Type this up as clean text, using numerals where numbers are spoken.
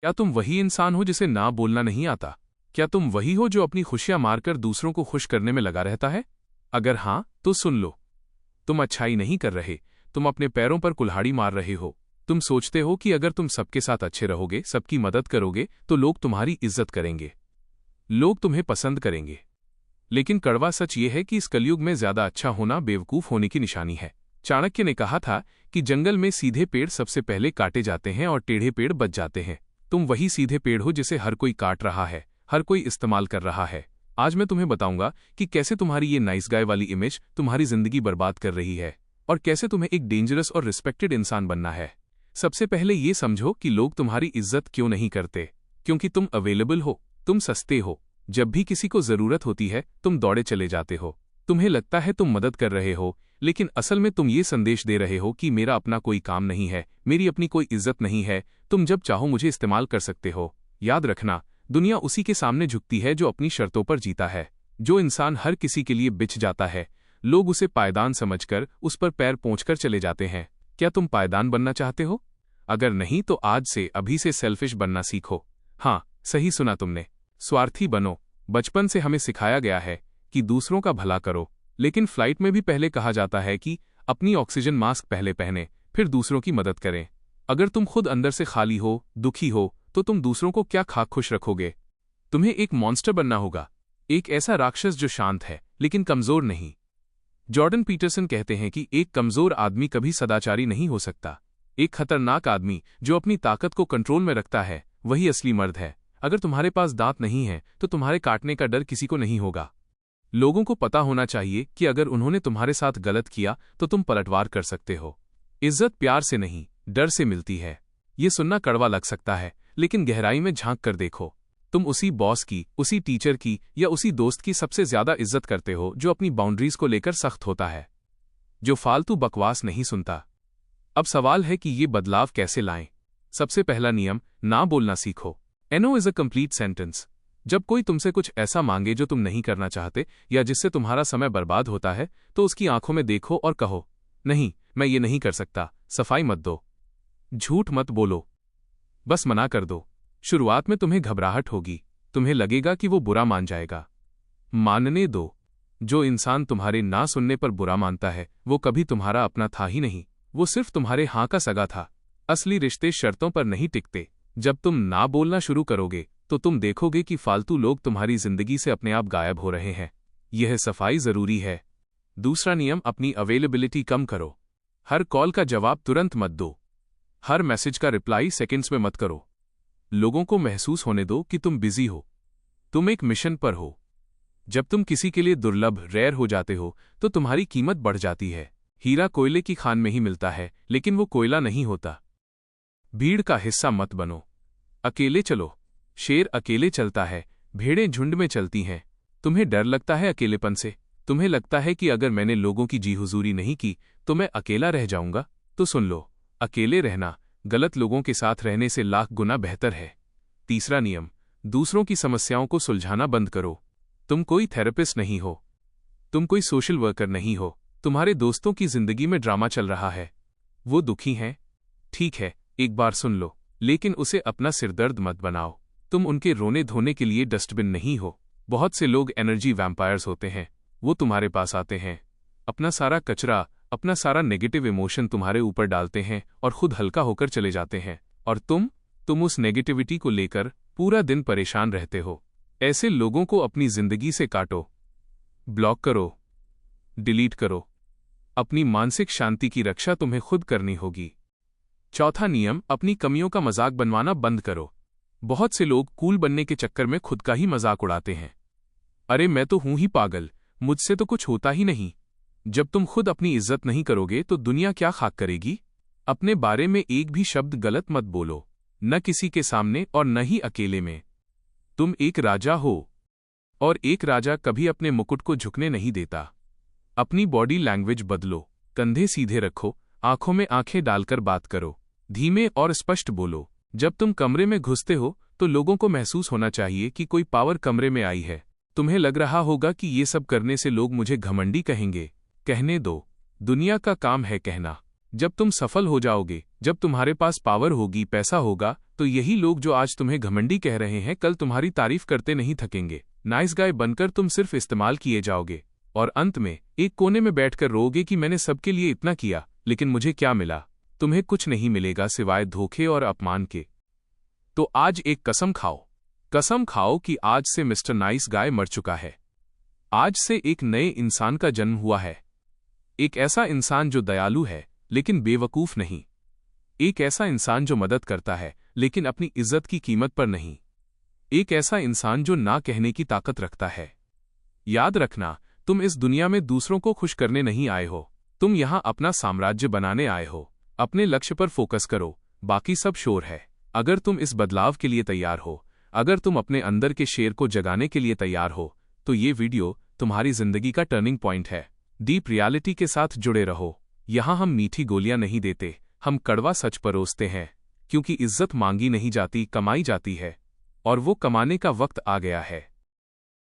क्या तुम वही इंसान हो जिसे ना बोलना नहीं आता? क्या तुम वही हो जो अपनी खुशियां मारकर दूसरों को खुश करने में लगा रहता है? अगर हाँ, तो सुन लो, तुम अच्छाई नहीं कर रहे, तुम अपने पैरों पर कुल्हाड़ी मार रहे हो। तुम सोचते हो कि अगर तुम सबके साथ अच्छे रहोगे, सबकी मदद करोगे, तो लोग तुम्हारी इज्जत करेंगे, लोग तुम्हें पसंद करेंगे। लेकिन कड़वा सच ये है कि इस कलयुग में ज्यादा अच्छा होना बेवकूफ होने की निशानी है। चाणक्य ने कहा था कि जंगल में सीधे पेड़ सबसे पहले काटे जाते हैं और टेढ़े पेड़ बच जाते हैं। तुम वही सीधे पेड़ हो जिसे हर कोई काट रहा है, हर कोई इस्तेमाल कर रहा है। आज मैं तुम्हें बताऊंगा कि कैसे तुम्हारी ये नाइस गाय वाली इमेज तुम्हारी जिंदगी बर्बाद कर रही है और कैसे तुम्हें एक डेंजरस और रिस्पेक्टेड इंसान बनना है। सबसे पहले ये समझो कि लोग तुम्हारी इज्जत क्यों नहीं करते। क्योंकि तुम अवेलेबल हो, तुम सस्ते हो। जब भी किसी को जरूरत होती है तुम दौड़े चले जाते हो। तुम्हें लगता है तुम मदद कर रहे हो, लेकिन असल में तुम ये संदेश दे रहे हो कि मेरा अपना कोई काम नहीं है, मेरी अपनी कोई इज्जत नहीं है, तुम जब चाहो मुझे इस्तेमाल कर सकते हो। याद रखना, दुनिया उसी के सामने झुकती है जो अपनी शर्तों पर जीता है। जो इंसान हर किसी के लिए बिछ जाता है, लोग उसे पायदान समझकर उस पर पैर पोंछकर चले जाते हैं। क्या तुम पायदान बनना चाहते हो? अगर नहीं तो आज से, अभी से सेल्फिश बनना सीखो। हाँ, सही सुना तुमने, स्वार्थी बनो। बचपन से हमें सिखाया गया है कि दूसरों का भला करो, लेकिन फ्लाइट में भी पहले कहा जाता है कि अपनी ऑक्सीजन मास्क पहले पहने, फिर दूसरों की मदद करें। अगर तुम खुद अंदर से खाली हो, दुखी हो, तो तुम दूसरों को क्या खा खुश रखोगे? तुम्हें एक मॉन्स्टर बनना होगा, एक ऐसा राक्षस जो शांत है लेकिन कमजोर नहीं। जॉर्डन पीटरसन कहते हैं कि एक कमजोर आदमी कभी सदाचारी नहीं हो सकता। एक खतरनाक आदमी जो अपनी ताकत को कंट्रोल में रखता है, वही असली मर्द है। अगर तुम्हारे पास दांत नहीं है तो तुम्हारे काटने का डर किसी को नहीं होगा। लोगों को पता होना चाहिए कि अगर उन्होंने तुम्हारे साथ गलत किया तो तुम पलटवार कर सकते हो। इज्जत प्यार से नहीं, डर से मिलती है। ये सुनना कड़वा लग सकता है, लेकिन गहराई में झांक कर देखो। तुम उसी बॉस की, उसी टीचर की या उसी दोस्त की सबसे ज्यादा इज्जत करते हो जो अपनी बाउंड्रीज को लेकर सख्त होता है, जो फालतू बकवास नहीं सुनता। अब सवाल है कि ये बदलाव कैसे लाएं। सबसे पहला नियम, ना बोलना सीखो। No is a complete sentence. जब कोई तुमसे कुछ ऐसा मांगे जो तुम नहीं करना चाहते या जिससे तुम्हारा समय बर्बाद होता है, तो उसकी आंखों में देखो और कहो, नहीं, मैं ये नहीं कर सकता। सफाई मत दो, झूठ मत बोलो, बस मना कर दो। शुरुआत में तुम्हें घबराहट होगी, तुम्हें लगेगा कि वो बुरा मान जाएगा। मानने दो, जो इंसान तुम्हारे ना सुनने पर बुरा मानता है वो कभी तुम्हारा अपना था ही नहीं, वो सिर्फ तुम्हारे हाँ का सगा था। असली रिश्ते शर्तों पर नहीं टिकते। जब तुम ना बोलना शुरू करोगे तो तुम देखोगे कि फालतू लोग तुम्हारी जिंदगी से अपने आप गायब हो रहे हैं। यह सफाई जरूरी है। दूसरा नियम, अपनी अवेलेबिलिटी कम करो। हर कॉल का जवाब तुरंत मत दो, हर मैसेज का रिप्लाई सेकंड्स में मत करो। लोगों को महसूस होने दो कि तुम बिजी हो, तुम एक मिशन पर हो। जब तुम किसी के लिए दुर्लभ, रेयर हो जाते हो तो तुम्हारी कीमत बढ़ जाती है। हीरा कोयले की खान में ही मिलता है, लेकिन वो कोयला नहीं होता। भीड़ का हिस्सा मत बनो। अकेले चलो। शेर अकेले चलता है, भेड़ें झुंड में चलती हैं। तुम्हें डर लगता है अकेलेपन से? तुम्हें लगता है कि अगर मैंने लोगों की जी हुजूरी नहीं की तो मैं अकेला रह जाऊंगा? तो सुन लो, अकेले रहना गलत लोगों के साथ रहने से लाख गुना बेहतर है। तीसरा नियम, दूसरों की समस्याओं को सुलझाना बंद करो। तुम कोई थेरेपिस्ट नहीं हो, तुम कोई सोशल वर्कर नहीं हो। तुम्हारे दोस्तों की जिंदगी में ड्रामा चल रहा है, वो दुखी हैं, ठीक है, एक बार सुन लो, लेकिन उसे अपना सिरदर्द मत बनाओ। तुम उनके रोने धोने के लिए डस्टबिन नहीं हो। बहुत से लोग एनर्जी वैम्पायर्स होते हैं। वो तुम्हारे पास आते हैं, अपना सारा कचरा, अपना सारा नेगेटिव इमोशन तुम्हारे ऊपर डालते हैं और खुद हल्का होकर चले जाते हैं। और तुम उस नेगेटिविटी को लेकर पूरा दिन परेशान रहते हो। ऐसे लोगों को अपनी जिंदगी से काटो, ब्लॉक करो, डिलीट करो। अपनी मानसिक शांति की रक्षा तुम्हें खुद करनी होगी। चौथा नियम, अपनी कमियों का मजाक बनवाना बंद करो। बहुत से लोग कूल बनने के चक्कर में खुद का ही मजाक उड़ाते हैं। अरे मैं तो हूं ही पागल, मुझसे तो कुछ होता ही नहीं। जब तुम खुद अपनी इज्जत नहीं करोगे तो दुनिया क्या खाक करेगी? अपने बारे में एक भी शब्द गलत मत बोलो, न किसी के सामने और न ही अकेले में। तुम एक राजा हो, और एक राजा कभी अपने मुकुट को झुकने नहीं देता। अपनी बॉडी लैंग्वेज बदलो, कंधे सीधे रखो, आंखों में आंखें डालकर बात करो, धीमे और स्पष्ट बोलो। जब तुम कमरे में घुसते हो तो लोगों को महसूस होना चाहिए कि कोई पावर कमरे में आई है। तुम्हें लग रहा होगा कि ये सब करने से लोग मुझे घमंडी कहेंगे। कहने दो, दुनिया का काम है कहना। जब तुम सफल हो जाओगे, जब तुम्हारे पास पावर होगी, पैसा होगा, तो यही लोग जो आज तुम्हें घमंडी कह रहे हैं कल तुम्हारी तारीफ करते नहीं थकेंगे। नाइस गाय बनकर तुम सिर्फ इस्तेमाल किए जाओगे और अंत में एक कोने में बैठकर रोओगे कि मैंने सबके लिए इतना किया लेकिन मुझे क्या मिला। तुम्हें कुछ नहीं मिलेगा सिवाय धोखे और अपमान के। तो आज एक कसम खाओ कि आज से मिस्टर नाइस गाय मर चुका है। आज से एक नए इंसान का जन्म हुआ है। एक ऐसा इंसान जो दयालु है लेकिन बेवकूफ नहीं। एक ऐसा इंसान जो मदद करता है लेकिन अपनी इज्जत की कीमत पर नहीं। एक ऐसा इंसान जो ना कहने की ताकत रखता है। याद रखना, तुम इस दुनिया में दूसरों को खुश करने नहीं आए हो, तुम यहां अपना साम्राज्य बनाने आए हो। अपने लक्ष्य पर फोकस करो, बाकी सब शोर है। अगर तुम इस बदलाव के लिए तैयार हो, अगर तुम अपने अंदर के शेर को जगाने के लिए तैयार हो, तो ये वीडियो तुम्हारी जिंदगी का टर्निंग पॉइंट है। डीप रियलिटी के साथ जुड़े रहो। यहां हम मीठी गोलियां नहीं देते, हम कड़वा सच परोसते हैं, क्योंकि इज्जत मांगी नहीं जाती, कमाई जाती है, और वो कमाने का वक्त आ गया है।